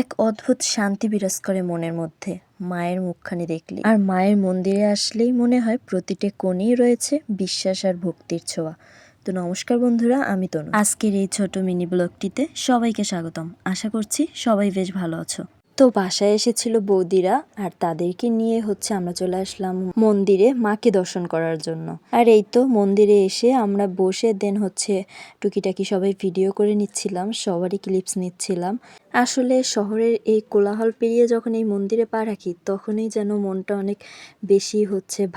এক অদ্ভুত শান্তি বিরাজ করে মনের মধ্যে মায়ের মুখখানি দেখলে। আর মায়ের মন্দিরে আসলেই মনে হয় প্রতিটা কোণেই রয়েছে বিশ্বাস আর ভক্তির ছোঁয়া। তো নমস্কার বন্ধুরা, আমি তনু। আজকের এই ছোট মিনি ব্লগটিতে সবাইকে স্বাগতম। আশা করছি সবাই বেশ ভালো আছো। তো বাসায় এসেছিল বৌদিরা, আর তাদেরকে নিয়ে আমরা চলে আসলাম মন্দিরে মাকে দর্শন করার জন্য। আর এই তো মন্দিরে এসে আমরা বসে টুকিটাকি সবাই ভিডিও করে নিচ্ছিলাম, সবারই ক্লিপস নিচ্ছিলাম। আসলে শহরের এই কোলাহল পেরিয়ে যখন এই মন্দিরে পা রাখি, তখনই যেন মনটা অনেক বেশি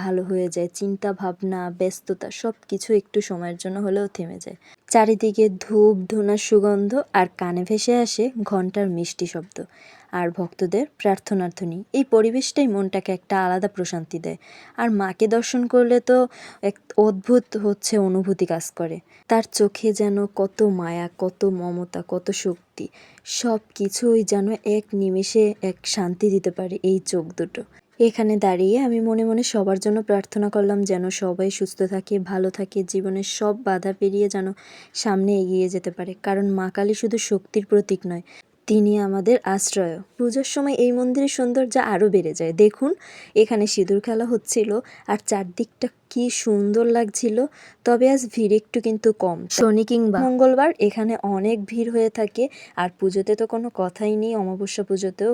ভালো হয়ে যায়। চিন্তা ভাবনা, ব্যস্ততা সব কিছু একটু সময়ের জন্য হলেও থেমে যায়। চারিদিকে ধূপ ধুনার সুগন্ধ, আর কানে ভেসে আসে ঘন্টার মিষ্টি শব্দ আর ভক্তদের প্রার্থনার ধ্বনি। এই পরিবেশটাই মনটাকে একটা আলাদা প্রশান্তি দেয়। আর মাকে দর্শন করলে তো এক অদ্ভুত অনুভূতি কাজ করে। তার চোখে যেন কত মায়া, কত মমতা, কত শক্তি, সব কিছুই যেন এক নিমেষে এক শান্তি দিতে পারে এই চোখ দুটো। এখানে দাঁড়িয়ে আমি মনে মনে সবার জন্য প্রার্থনা করলাম, যেন সবাই সুস্থ থাকে, ভালো থাকে, জীবনের সব বাধা পেরিয়ে যেন সামনে এগিয়ে যেতে পারে। কারণ মা কালী শুধু শক্তির প্রতীক নয়, তিনি আমাদের আশ্রয়। পুজোর সময় এই মন্দিরের সৌন্দর্য আরও বেড়ে যায়। দেখুন, এখানে সিঁদুর খেলা হচ্ছিল আর চারদিকটা কি সুন্দর লাগছিল। তবে আজ ভিড় একটু কিন্তু কম। শনি কিংবা মঙ্গলবার এখানে অনেক ভিড় হয়ে থাকে। আর পুজোতে তো কোনো কথাই নেই, অমাবস্যা পুজোতেও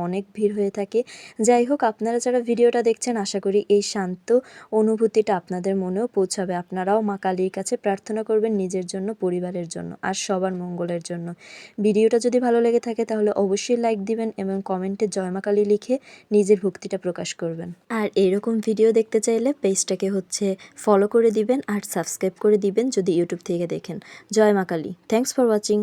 অনেক ভিড় হয়ে থাকে। যাই হোক, আপনারা যারা ভিডিওটা দেখছেন, আশা করি এই শান্ত অনুভূতিটা আপনাদের মনেও পৌঁছাবে। আপনারাও মা কালীর কাছে প্রার্থনা করবেন নিজের জন্য, পরিবারের জন্য, আর সবার মঙ্গলের জন্য। ভিডিওটা যদি ভালো লেগে থাকে তাহলে অবশ্যই লাইক দিবেন এবং কমেন্টে জয় মা কালী লিখে নিজের ভক্তিটা প্রকাশ করবেন। আর এরকম ভিডিও দেখতে চাইলে পেজটাকে ফলো করে দিবেন আর সাবস্ক্রাইব করে দিবেন যদি ইউটিউব থেকে দেখেন। জয় মা কালী। Thanks for watching.